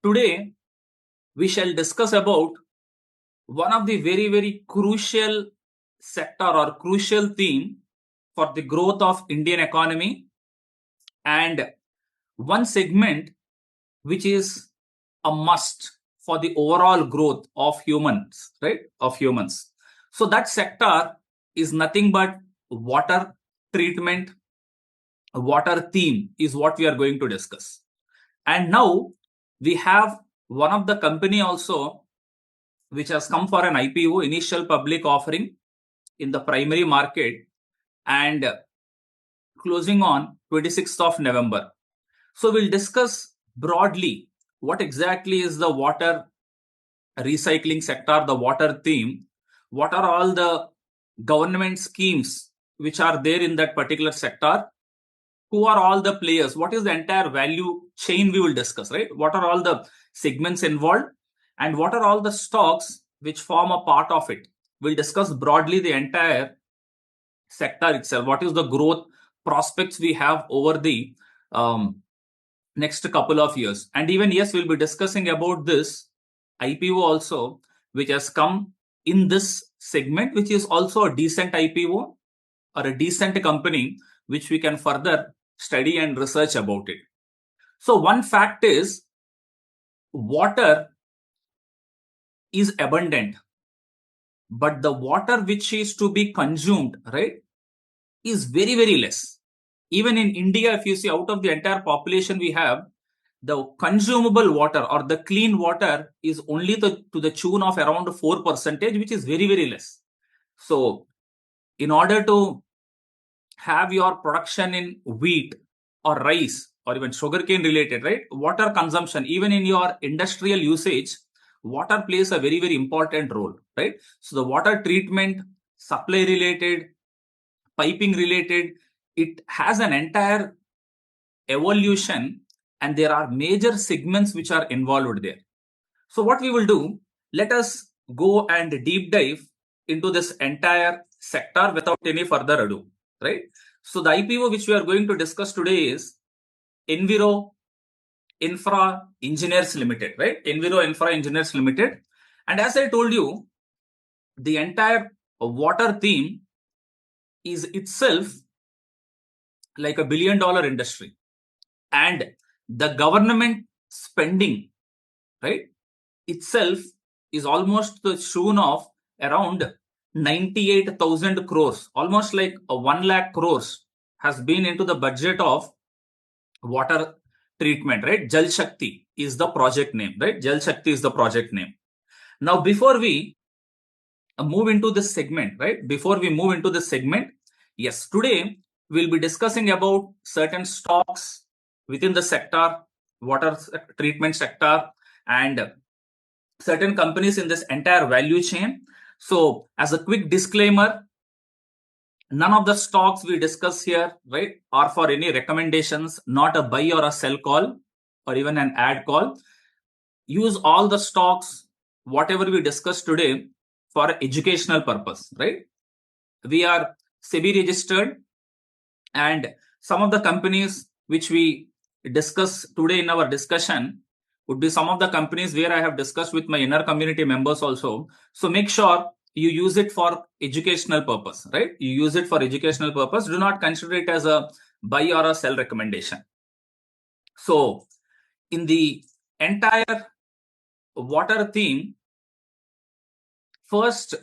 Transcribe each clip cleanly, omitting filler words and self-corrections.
Today, we shall discuss about one of the very, very crucial sector or crucial theme for the growth of Indian economy, and one segment which is a must for the overall growth of humans, right? Of humans. So that sector is nothing but water treatment. Water theme is what we are going to discuss. And now we have one of the company also which has come for an IPO, initial public offering in the primary market, and closing on 26th of November. So we'll discuss broadly what exactly is the water recycling sector, the water theme, what are all the government schemes which are there in that particular sector, who are all the players, what is the entire value chain we will discuss, right? What are all the segments involved, and what are all the stocks which form a part of it. We'll discuss broadly the entire sector itself. What is the growth prospects we have over the next couple of years. And even, yes, we'll be discussing about this IPO also, which has come in this segment, which is also a decent IPO or a decent company, which we can further study and research about it. So one fact is, water is abundant, but the water which is to be consumed, right, is very, very less. Even in India, if you see, out of the entire population we have, the consumable water or the clean water is only to the tune of around 4%, which is very, very less. So in order to have your production in wheat or rice or even sugarcane related, right, water consumption, even in your industrial usage, water plays a very, very important role, right? So the water treatment, supply related, piping related, it has an entire evolution, and there are major segments which are involved there. So what we will do, let us go and deep dive into this entire sector without any further ado, right? So the IPO which we are going to discuss today is Enviro Infra Engineers Limited, right? Enviro Infra Engineers Limited. And as I told you, the entire water theme is itself like $1 billion industry. And the government spending, right, itself is almost the tune of around 98,000 crores, almost like a 1 lakh crores has been into the budget of water treatment, right? Jal Shakti is the project name, right? Jal Shakti is the project name. Now, before we move into this segment, right? Before we move into this segment, yes, today we'll be discussing about certain stocks within the sector, water treatment sector, and certain companies in this entire value chain. So as a quick disclaimer, none of the stocks we discuss here, right, are for any recommendations, not a buy or a sell call or even an ad call. Use all the stocks, whatever we discuss today, for educational purpose, right? We are SEBI registered, and some of the companies which we discuss today in our discussion would be some of the companies where I have discussed with my inner community members also. So make sure you use it for educational purpose, right? You use it for educational purpose. Do not consider it as a buy or a sell recommendation. So in the entire water theme, first,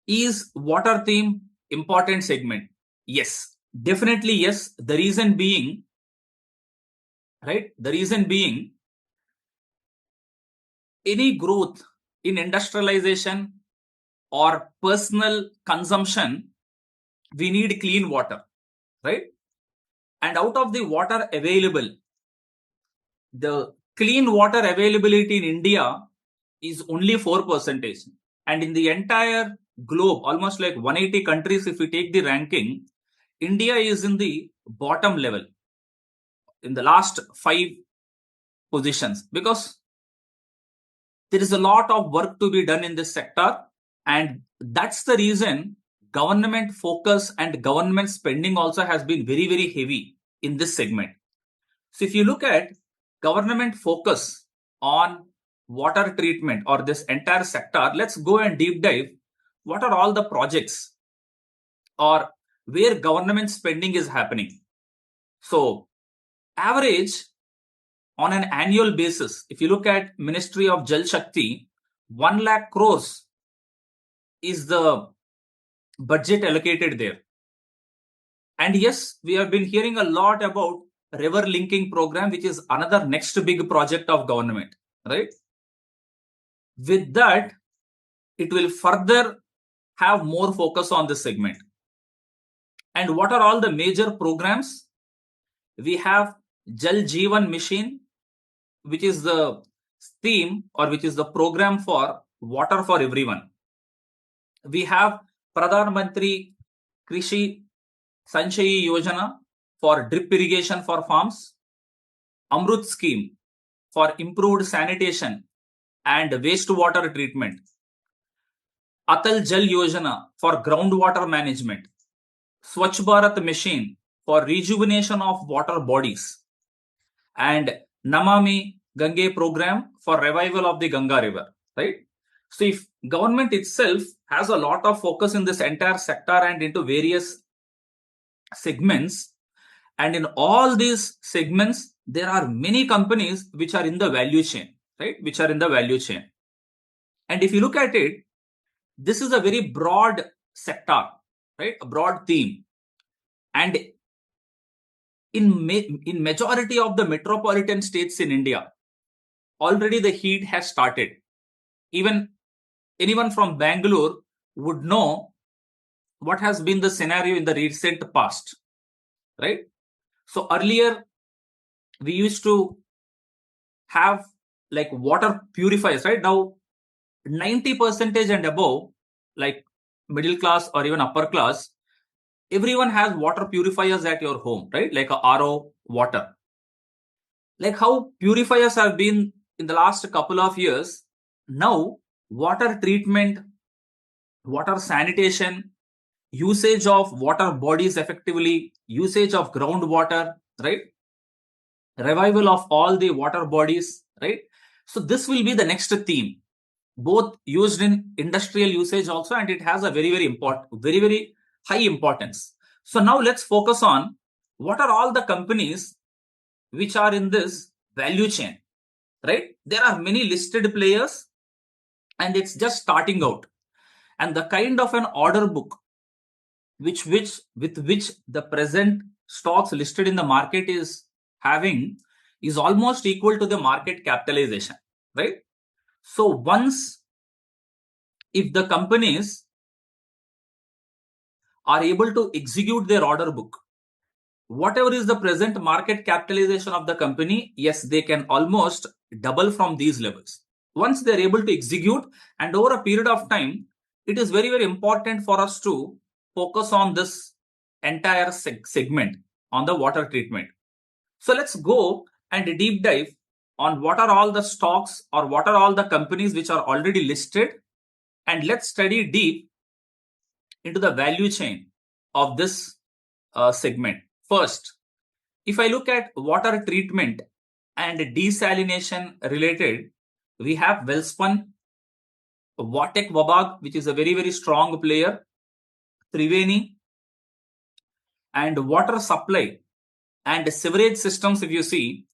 is water theme important segment? Yes, definitely yes. The reason being, right? The reason being, any growth in industrialization or personal consumption, we need clean water, right? And out of the water available, the clean water availability in India is only 4%. And in the entire globe, almost like 180 countries, if we take the ranking, India is in the bottom level in the last 5 positions, because there is a lot of work to be done in this sector. And that's the reason government focus and government spending also has been very, very heavy in this segment. So if you look at government focus on water treatment or this entire sector, let's go and deep dive. What are all the projects or where government spending is happening? So, average on an annual basis, if you look at Ministry of Jal Shakti, 1 lakh crores is the budget allocated there. And yes, we have been hearing a lot about river linking program, which is another next big project of government, right? With that, it will further have more focus on this segment. And what are all the major programs? We have Jal Jeevan Mission, which is the theme or which is the program for water for everyone. We have Pradhan Mantri Krishi Sanchayi Yojana for drip irrigation for farms, Amrut scheme for improved sanitation and wastewater treatment, Atal Jal Yojana for groundwater management, Swachh Bharat Mission for rejuvenation of water bodies, and Namami Gange program for revival of the Ganga river, right? So if government itself has a lot of focus in this entire sector and into various segments, and in all these segments, there are many companies which are in the value chain, right? Which are in the value chain. And if you look at it, this is a very broad sector, right? A broad theme. And in majority of the metropolitan states in India, already the heat has started. Even anyone from Bangalore would know what has been the scenario in the recent past, right? So earlier, we used to have like water purifiers, right? Now, 90% and above, like middle class or even upper class, everyone has water purifiers at your home, right? Like a RO water. Like how purifiers have been in the last couple of years, now water treatment, water sanitation, usage of water bodies effectively, usage of groundwater, right? Revival of all the water bodies, right? So this will be the next theme, both used in industrial usage also, and it has a very important, very high importance. So now let's focus on what are all the companies which are in this value chain, right? There are many listed players and it's just starting out. And the kind of an order book with which the present stocks listed in the market is having is almost equal to the market capitalization, right? So once if the companies are able to execute their order book, whatever is the present market capitalization of the company, yes, they can almost double from these levels. Once they're able to execute, and over a period of time, it is very important for us to focus on this entire segment on the water treatment. So let's go and deep dive on what are all the stocks or what are all the companies which are already listed, and let's study deep into the value chain of this segment. First, if I look at water treatment and desalination related, we have Welspun, Vatek Wabag, which is a very strong player, Triveni, and water supply and sewerage systems. If you see,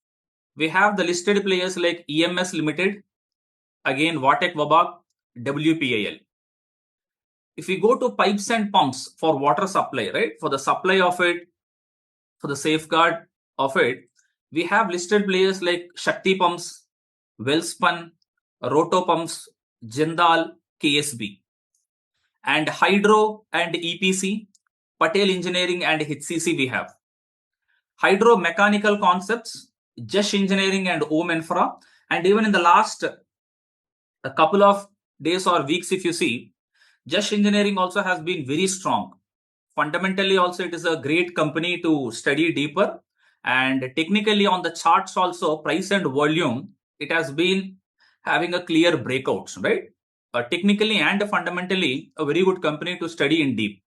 we have the listed players like EMS Limited, again Vatek Wabag, WPIL. If we go to pipes and pumps for water supply, right, for the supply of it, for the safeguard of it, we have listed players like Shakti Pumps, Welspun, Roto Pumps, Jindal, KSB. And Hydro and EPC, Patel Engineering and HCC we have. Hydro Mechanical Concepts, Jesh Engineering and Om Infra. And even in the last a couple of days or weeks, if you see, Jesh Engineering also has been very strong. Fundamentally also, it is a great company to study deeper. And technically on the charts also, price and volume, it has been having a clear breakouts, right? Technically and fundamentally, a very good company to study in deep.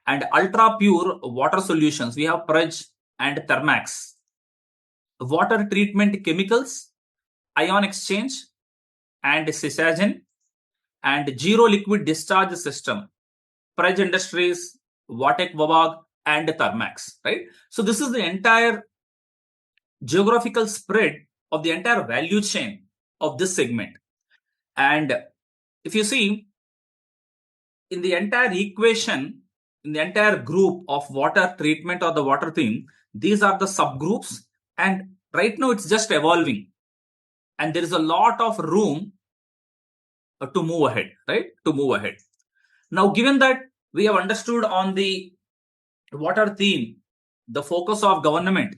And ultra pure water solutions, we have Praj and Thermax. water treatment chemicals, ion exchange, and Sysagen, and zero liquid discharge system, Praj Industries, Vatek Vavag, and Thermax, right? So this is the entire geographical spread of the entire value chain of this segment. And if you see, in the entire equation, in the entire group of water treatment or the water theme, these are the subgroups. And right now it's just evolving. And there is a lot of room to move ahead, right? To move ahead. Now, given that we have understood on the water theme, the focus of government,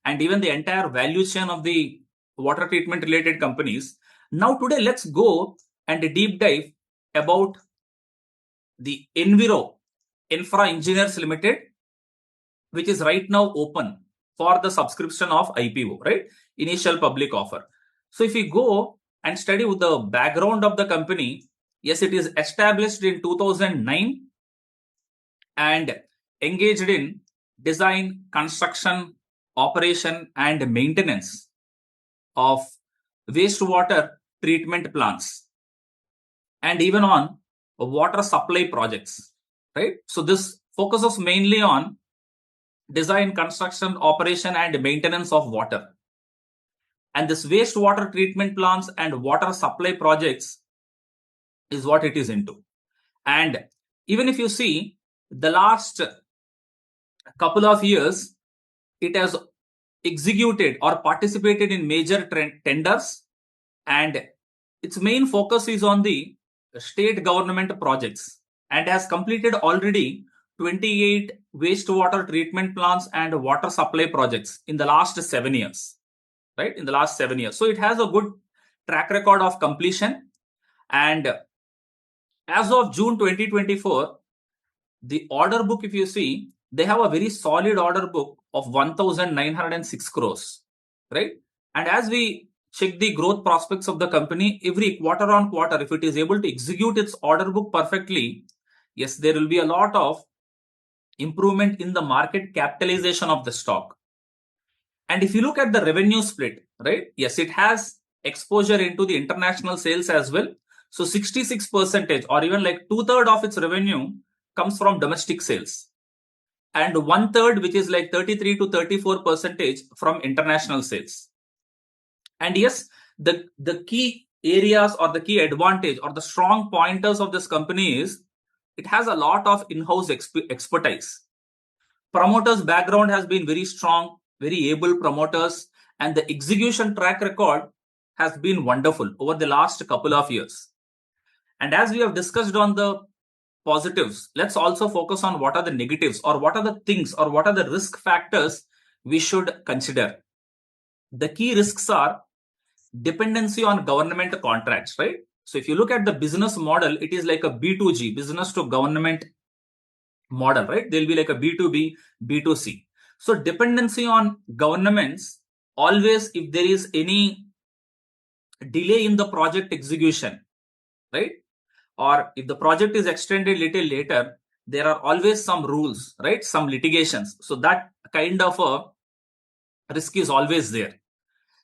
and even the entire value chain of the water treatment related companies, now today let's go and deep dive about the Enviro Infra Engineers Limited, which is right now open for the subscription of IPO, right? Initial public offer. So if we go and study with the background of the company, yes, it is established in 2009 and engaged in design, construction, operation, and maintenance of wastewater treatment plants, and even on water supply projects, right? So this focuses mainly on design, construction, operation, and maintenance of water. And this wastewater treatment plants and water supply projects is what it is into. And even if you see the last couple of years, it has executed or participated in major tenders, and its main focus is on the state government projects, and has completed already 28 wastewater treatment plants and water supply projects in the last 7 years, right? In the last 7 years. So it has a good track record of completion. And as of June 2024, the order book, if you see, they have a very solid order book of 1,906 crores, right? And as we check the growth prospects of the company, every quarter on quarter, if it is able to execute its order book perfectly, yes, there will be a lot of improvement in the market capitalization of the stock. And if you look at the revenue split, right? Yes, it has exposure into the international sales as well. So 66% or even like 2/3 of its revenue comes from domestic sales, and 1/3, which is like 33 to 34% from international sales. And yes, the key areas or the key advantage or the strong pointers of this company is it has a lot of in-house expertise. Promoters' background has been very strong, very able promoters, and the execution track record has been wonderful over the last couple of years. And as we have discussed on the positives, let's also focus on what are the negatives, or what are the things, or what are the risk factors we should consider. The key risks are dependency on government contracts, right? So if you look at the business model, it is like a B2G, business to government model, right? There'll be like a B2B, B2C. So dependency on governments, always if there is any delay in the project execution, right? Or if the project is extended little later, there are always some rules, right? Some litigations. So that kind of a risk is always there.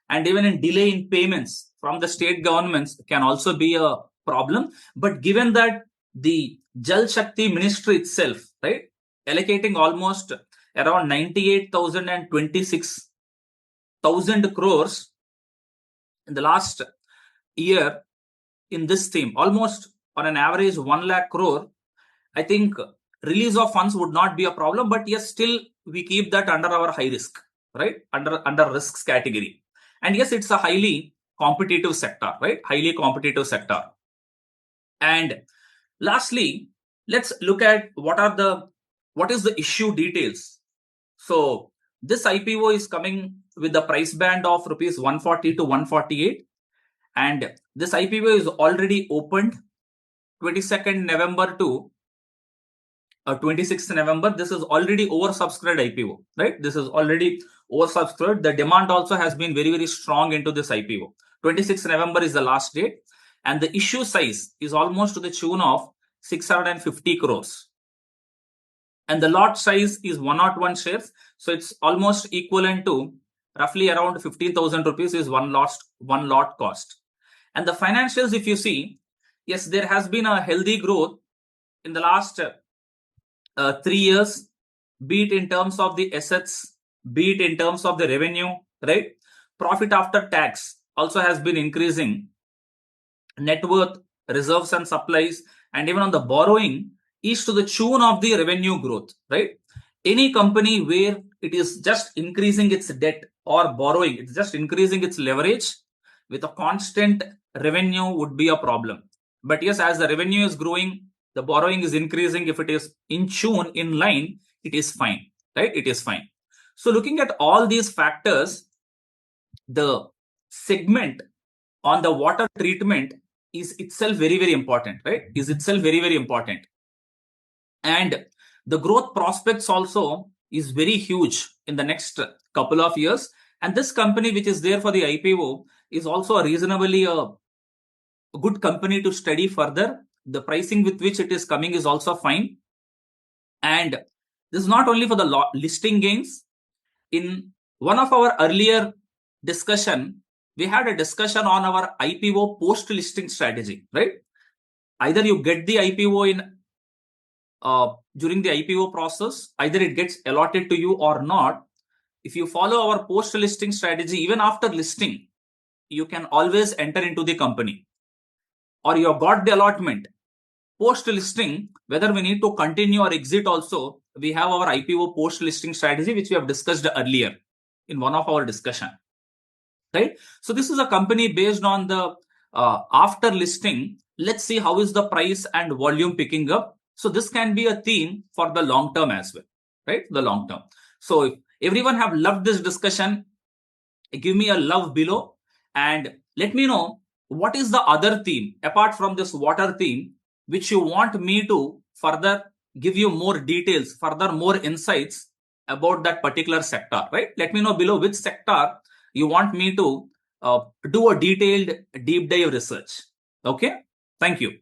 And even in delay in payments from the state governments can also be a problem. But given that the Jal Shakti ministry itself, right, allocating almost around 98,000 and 26,000 crores in the last year in this theme, almost on an average 1 lakh crore, I think release of funds would not be a problem. But yes, still we keep that under our high risk, right? Under risks category. And yes, it's a highly competitive sector, right? Highly competitive sector. And lastly, let's look at what is the issue details. So this IPO is coming with the price band of rupees 140 to 148. And this IPO is already opened 22nd November to 26th November. This is already oversubscribed IPO, right? This is already oversubscribed. The demand also has been very, very strong into this IPO. 26th November is the last date. And the issue size is almost to the tune of 650 crores. And the lot size is 101 shares. So it's almost equivalent to roughly around 15,000 rupees is one lot cost. And the financials, if you see, yes, there has been a healthy growth in the last 3 years, be it in terms of the assets, be it in terms of the revenue, right? Profit after tax also has been increasing. Net worth, reserves and supplies, and even on the borrowing is to the tune of the revenue growth, right? Any company where it is just increasing its debt or borrowing, it's just increasing its leverage with a constant revenue would be a problem. But yes, as the revenue is growing, the borrowing is increasing. If it is in tune, in line, it is fine, right? It is fine. So looking at all these factors, the segment on the water treatment is itself very, very important, right? Is itself very, very important. And the growth prospects also is very huge in the next couple of years. And this company, which is there for the IPO, is also a reasonably a good company to study further. The pricing with which it is coming is also fine. And this is not only for the listing gains. In one of our earlier discussion, we had a discussion on our IPO post-listing strategy, right? Either you get the IPO in during the IPO process, either it gets allotted to you or not. If you follow our post-listing strategy, even after listing, you can always enter into the company. Or you have got the allotment. Post-listing, whether we need to continue or exit also, we have our IPO post-listing strategy, which we have discussed earlier in one of our discussion. Right? So this is a company based on the after listing. Let's see how is the price and volume picking up. So this can be a theme for the long term as well, right? The long term. So if everyone have loved this discussion, give me a love below and let me know what is the other theme apart from this water theme, which you want me to further give you more details, further more insights about that particular sector, right? Let me know below which sector you want me to do a detailed deep dive research. Okay. Thank you.